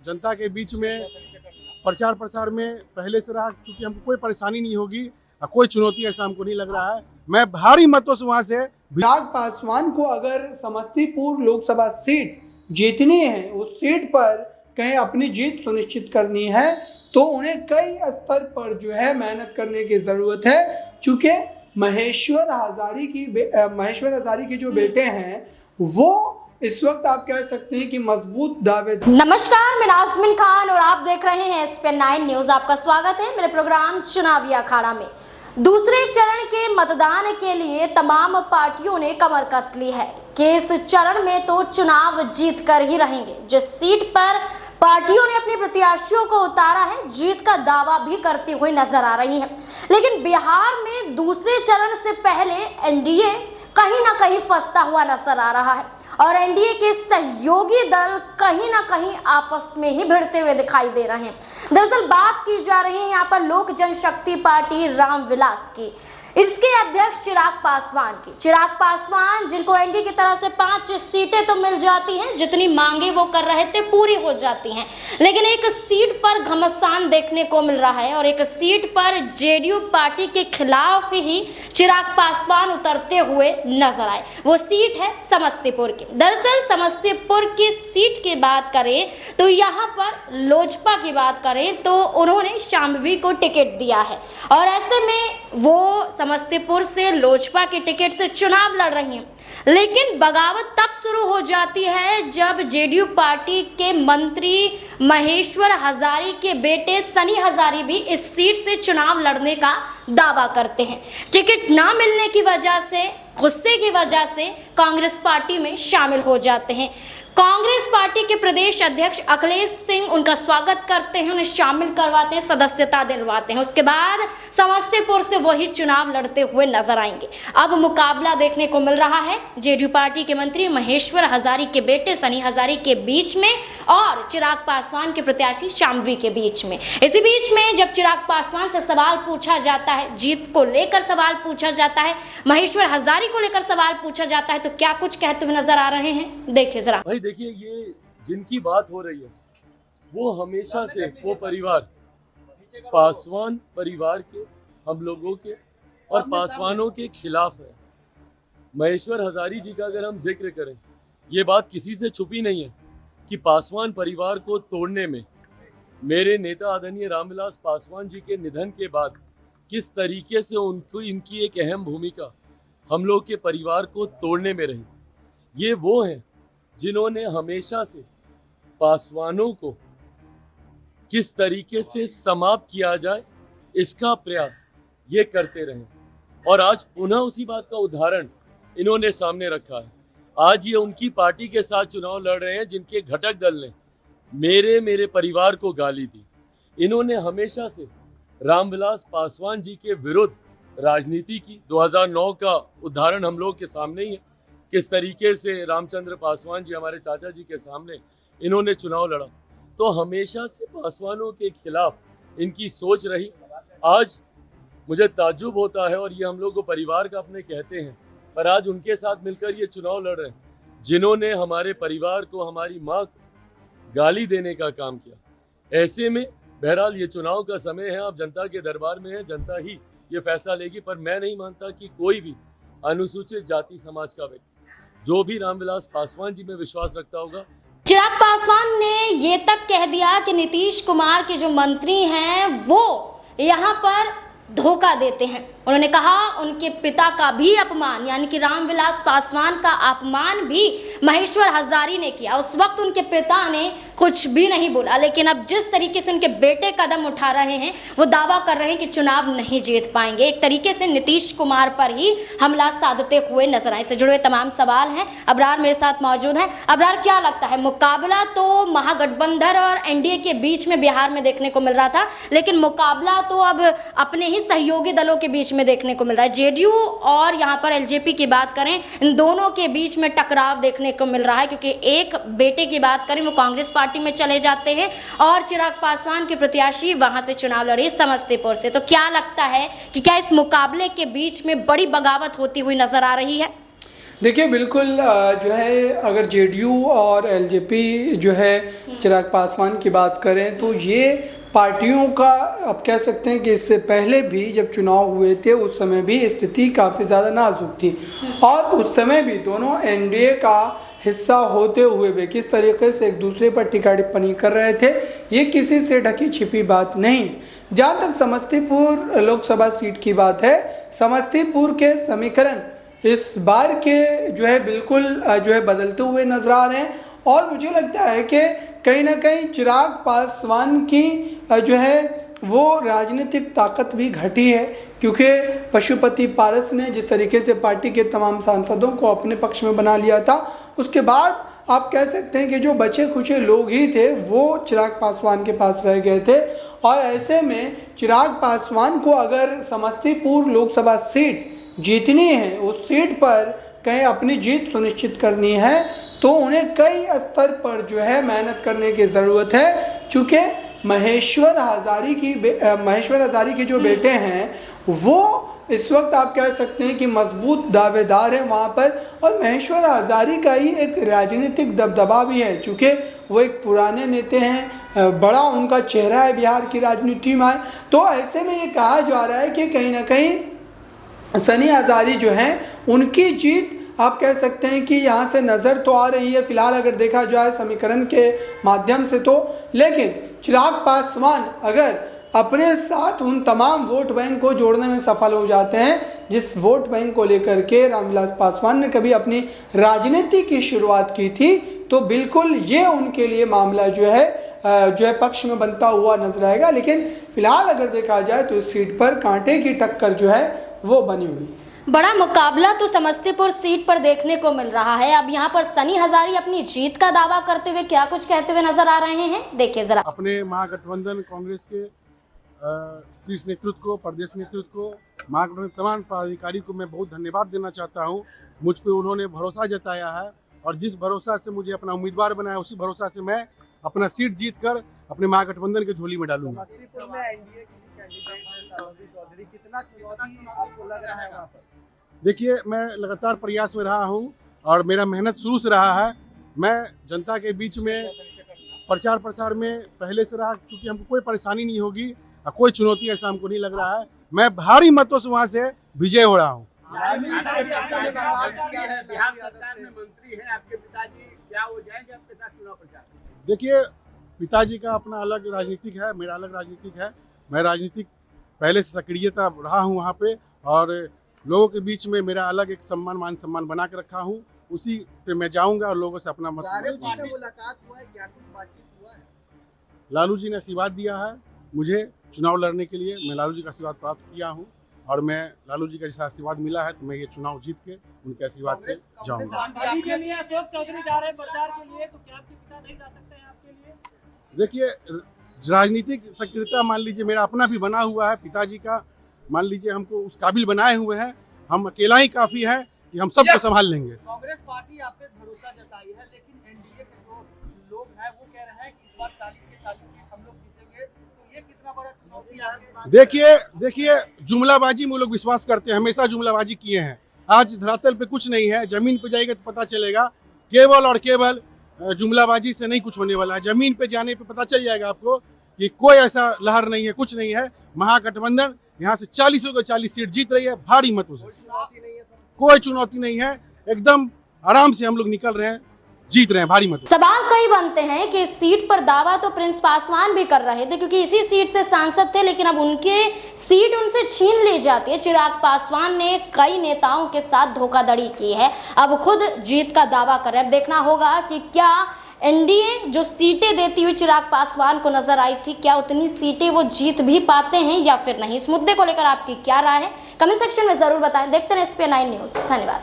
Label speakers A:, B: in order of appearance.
A: जनता के बीच में प्रचार प्रसार में पहले से रहा, क्योंकि हमको कोई परेशानी नहीं होगी, कोई चुनौती ऐसा हमको नहीं लग रहा है। मैं भारी मतों से वहाँ से
B: चिराग पासवान को अगर समस्तीपुर लोकसभा सीट जीतनी है, उस सीट पर कहीं अपनी जीत सुनिश्चित करनी है, तो उन्हें कई स्तर पर जो है मेहनत करने की ज़रूरत है। चूँकि महेश्वर हजारी के जो बेटे हैं वो इस वक्त आप कह सकते हैं कि मजबूत दावे।
C: नमस्कार, मैं नाज़मीन खान और आप देख रहे हैं SPN9 न्यूज। आपका स्वागत है मेरे प्रोग्राम चुनावी अखाड़ा में। दूसरे चरण के मतदान के लिए तमाम पार्टियों ने कमर कस ली है कि इस चरण में तो चुनाव जीत कर ही रहेंगे। जिस सीट पर पार्टियों ने अपने प्रत्याशियों को उतारा है, जीत का दावा भी करती हुई नजर आ रही है। लेकिन बिहार में दूसरे चरण से पहले एनडीए कहीं ना कहीं फंसता हुआ नजर आ रहा है और एनडीए के सहयोगी दल कहीं ना कहीं आपस में ही भिड़ते हुए दिखाई दे रहे हैं। दरअसल बात की जा रही है यहाँ पर लोक जनशक्ति पार्टी रामविलास की, इसके अध्यक्ष चिराग पासवान की। चिराग पासवान जिनको एनडीए की तरफ से 5 सीटें तो मिल जाती हैं, जितनी मांगे वो कर रहे थे पूरी हो जाती हैं, लेकिन एक सीट पर घमासान देखने को मिल रहा है और एक सीट पर जेडीयू पार्टी के खिलाफ ही चिराग पासवान उतरते हुए नजर आए। वो सीट है समस्तीपुर की। दरअसल समस्तीपुर की सीट की बात करें तो यहाँ पर लोजपा की बात करें तो उन्होंने शाम्भवी को टिकट दिया है और ऐसे में वो समस्तीपुर से लोजपा के टिकट से चुनाव लड़ रही हैं। लेकिन बगावत तब शुरू हो जाती है जब जेडीयू पार्टी के मंत्री महेश्वर हजारी के बेटे सनी हजारी भी इस सीट से चुनाव लड़ने का दावा करते हैं। टिकट ना मिलने की वजह से, गुस्से की वजह से कांग्रेस पार्टी में शामिल हो जाते हैं। कांग्रेस पार्टी के प्रदेश अध्यक्ष अखिलेश सिंह उनका स्वागत करते हैं, उन्हें शामिल करवाते हैं, सदस्यता दिलवाते हैं। उसके बाद समस्तीपुर से वही चुनाव लड़ते हुए नजर आएंगे। अब मुकाबला देखने को मिल रहा है जेडीयू पार्टी के मंत्री महेश्वर हजारी के बेटे सनी हजारी के बीच में और चिराग पासवान के प्रत्याशी शाम्भवी के बीच में। इसी बीच में जब चिराग पासवान से सवाल पूछा जाता है, जीत को लेकर सवाल पूछा जाता है, महेश्वर हजारी को लेकर सवाल पूछा जाता है, तो क्या कुछ कहते हुए नजर आ रहे हैं, देखिए जरा।
D: देखिए, ये जिनकी बात हो रही है वो हमेशा से वो परिवार, पासवान परिवार के, हम लोगों के और पासवानों के खिलाफ है। महेश्वर हजारी जी का अगर हम जिक्र करें, ये बात किसी से छुपी नहीं है कि पासवान परिवार को तोड़ने में मेरे नेता आदरणीय रामविलास पासवान जी के निधन के बाद किस तरीके से उनको इनकी एक अहम भूमिका हम लोग के परिवार को तोड़ने में रही। ये वो हैं जिन्होंने हमेशा से पासवानों को किस तरीके से समाप्त किया जाए इसका प्रयास ये करते रहे और आज पुनः उसी बात का उदाहरण इन्होंने सामने रखा है। आज ये उनकी पार्टी के साथ चुनाव लड़ रहे हैं जिनके घटक दल ने मेरे परिवार को गाली दी। इन्होंने हमेशा से रामविलास पासवान जी के विरुद्ध राजनीति की। 2009 का उदाहरण हम लोग के सामने ही है, किस तरीके से रामचंद्र पासवान जी हमारे चाचा जी के सामने इन्होंने चुनाव लड़ा। तो हमेशा से पासवानों के खिलाफ इनकी सोच रही। आज मुझे ताज्जुब होता है और ये हम लोग को परिवार का अपने कहते हैं, पर आज उनके साथ मिलकर ये चुनाव लड़ रहे हैं जिन्होंने हमारे परिवार को, हमारी माँ को गाली देने का काम किया। ऐसे में बहरहाल ये चुनाव का समय है, आप जनता के दरबार में है, जनता ही ये फैसला लेगी। पर मैं नहीं मानता कि कोई भी अनुसूचित जाति समाज का व्यक्ति जो भी रामविलास पासवान जी में विश्वास रखता होगा।
C: चिराग पासवान ने ये तक कह दिया कि नीतीश कुमार के जो मंत्री हैं वो यहाँ पर धोखा देते हैं। उन्होंने कहा उनके पिता का भी अपमान, यानी कि रामविलास पासवान का अपमान भी महेश्वर हजारी ने किया। उस वक्त उनके पिता ने कुछ भी नहीं बोला, लेकिन अब जिस तरीके से उनके बेटे कदम उठा रहे हैं, वो दावा कर रहे हैं कि चुनाव नहीं जीत पाएंगे। एक तरीके से नीतीश कुमार पर ही हमला साधते हुए नजर आए। इससे जुड़े हुए तमाम सवाल हैं। अबरार मेरे साथ मौजूद हैं। अबरार, क्या लगता है, मुकाबला तो महागठबंधन और एनडीए के बीच में बिहार में देखने को मिल रहा था, लेकिन मुकाबला तो अब अपने ही सहयोगी दलों के बीच में देखने को मिल रहा है। जेडीयू और यहाँ पर एलजेपी की बात करें, इन दोनों के बीच में टकराव देखने को मिल रहा है, क्योंकि एक बेटे की बात करें वो कांग्रेस पार्टी में चले जाते हैं और चिराग पासवान के प्रत्याशी वहां से चुनाव लड़े समस्तीपुर से। तो क्या लगता है कि क्या इस मुकाबले के बीच में बड़ी बगावत होती हुई नजर आ रही है?
B: देखिए बिल्कुल जो है अगर जेडीयू और एलजेपी जो है चिराग पासवान की बात करें तो ये पार्टियों का आप कह सकते हैं कि इससे पहले भी जब चुनाव हुए थे उस समय भी स्थिति काफ़ी ज़्यादा नाजुक थी और उस समय भी दोनों एनडीए का हिस्सा होते हुए भी किस तरीके से एक दूसरे पर टीका टिप्पणी कर रहे थे ये किसी से ढकी छिपी बात नहीं है। जहाँ तक समस्तीपुर लोकसभा सीट की बात है, समस्तीपुर के समीकरण इस बार के जो है बिल्कुल जो है बदलते हुए नजर आ रहे हैं और मुझे लगता है कि कहीं ना कहीं चिराग पासवान की जो है वो राजनीतिक ताकत भी घटी है क्योंकि पशुपति पारस ने जिस तरीके से पार्टी के तमाम सांसदों को अपने पक्ष में बना लिया था उसके बाद आप कह सकते हैं कि जो बचे खुचे लोग ही थे वो चिराग पासवान के पास रह गए थे और ऐसे में चिराग पासवान को अगर समस्तीपुर लोकसभा सीट जीतनी है, उस सीट पर कहीं अपनी जीत सुनिश्चित करनी है तो उन्हें कई स्तर पर जो है मेहनत करने की ज़रूरत है। चूँकि महेश्वर हजारी के जो बेटे हैं वो इस वक्त आप कह सकते हैं कि मजबूत दावेदार हैं वहाँ पर और महेश्वर हजारी का ही एक राजनीतिक दबदबा भी है चूँकि वो एक पुराने नेता हैं, बड़ा उनका चेहरा है बिहार की राजनीति में। तो ऐसे में ये कहा जा रहा है कि कहीं ना कहीं सनी हजारी जो हैं उनकी जीत आप कह सकते हैं कि यहाँ से नज़र तो आ रही है फिलहाल अगर देखा जाए समीकरण के माध्यम से तो, लेकिन चिराग पासवान अगर अपने साथ उन तमाम वोट बैंक को जोड़ने में सफल हो जाते हैं जिस वोट बैंक को लेकर के रामविलास पासवान ने कभी अपनी राजनीति की शुरुआत की थी तो बिल्कुल ये उनके लिए मामला जो है पक्ष में बनता हुआ नजर आएगा। लेकिन फिलहाल अगर देखा जाए तो इस सीट पर कांटे की टक्कर जो है वो बनी हुई है।
C: बड़ा मुकाबला तो समस्तीपुर सीट पर देखने को मिल रहा है। अब यहाँ पर सनी हजारी अपनी जीत का दावा करते हुए क्या कुछ कहते हुए नजर आ रहे हैं, देखिए जरा।
A: अपने महागठबंधन कांग्रेस के शीर्ष नेतृत्व को, प्रदेश नेतृत्व को, महागठबंधन तमाम पदाधिकारी को मैं बहुत धन्यवाद देना चाहता हूँ। मुझ पर उन्होंने भरोसा जताया है और जिस भरोसा से मुझे अपना उम्मीदवार बनाया उसी भरोसा से मैं अपना सीट जीत कर अपने महागठबंधन के झोली में डालूंगा। देखिए मैं लगातार प्रयास में रहा हूं और मेरा मेहनत शुरू से रहा है। मैं जनता के बीच में प्रचार प्रसार में पहले से रहा क्योंकि हमको कोई परेशानी नहीं होगी और कोई चुनौती ऐसा हमको नहीं लग रहा है। मैं भारी मतों से वहां से विजय हो रहा हूं।
E: बिहार सरकार में मंत्री हैं आपके पिताजी, क्या हो जाएंगे आपके साथ चुनाव प्रचार?
A: देखिए पिताजी का अपना अलग राजनीतिक है, मेरा अलग राजनीतिक है। मैं राजनीतिक पहले से सक्रियता रहा हूँ वहाँ पे और लोगों के बीच में मेरा अलग एक मान सम्मान बना के रखा हूँ, उसी पे मैं जाऊँगा और लोगों से अपना मत।
E: मुलाकात हुआ है, क्या कुछ बातचीत हुआ है?
A: लालू जी ने आशीर्वाद दिया है मुझे चुनाव लड़ने के लिए। मैं लालू जी का आशीर्वाद प्राप्त किया हूँ और मैं लालू जी का जैसा आशीर्वाद मिला है तो मैं ये चुनाव जीत के उनके आशीर्वाद से जाऊँगा।
E: अशोक चौधरी जा रहे हैं प्रचार के लिए, तो क्या आपके पिता नहीं जा सकते हैं आपके लिए?
A: देखिए राजनीतिक सक्रियता मान लीजिए मेरा अपना भी बना हुआ है, पिताजी का मान लीजिए हमको उस काबिल बनाए हुए हैं। हम अकेला ही काफ़ी है कि हम सबको संभाल लेंगे।
E: कांग्रेस पार्टी आप पे भरोसा जताई है लेकिन एनडीए के जो लोग हैं वो कह रहे हैं कि इस बार 40 के 40 सीट हम लोग जीतेंगे, तो ये कितना बड़ा चुनौती है?
A: देखिए जुमलाबाजी में लोग विश्वास करते हैं, हमेशा जुमलाबाजी किए हैं। आज धरातल पे कुछ नहीं है, जमीन पे जाएगा तो पता चलेगा। केवल और केवल जुमलाबाजी से नहीं कुछ होने वाला है। जमीन पे जाने पे पता चल जाएगा आपको कि कोई ऐसा लहर नहीं है, कुछ नहीं है। महागठबंधन यहाँ से 40 को 40 सीट जीत रही है भारी मतों से। कोई चुनौती नहीं है, एकदम आराम से हम लोग निकल रहे हैं, जीत रहे हैं भारी मतों।
C: सवाल कई बनते हैं कि इस सीट पर दावा तो प्रिंस पासवान भी कर रहे थे क्योंकि इसी सीट से सांसद थे, लेकिन अब उनके सीट उनसे छीन ली जाती है। चिराग पासवान ने कई नेताओं के साथ धोखाधड़ी की है, अब खुद जीत का दावा कर रहे हैं। देखना होगा कि क्या एनडीए जो सीटें देती हुई चिराग पासवान को नजर आई थी, क्या उतनी सीटें वो जीत भी पाते हैं या फिर नहीं। इस मुद्दे को लेकर आपकी क्या राय है, कमेंट सेक्शन में जरूर बताएं। देखते रहें SPN9 न्यूज़। धन्यवाद।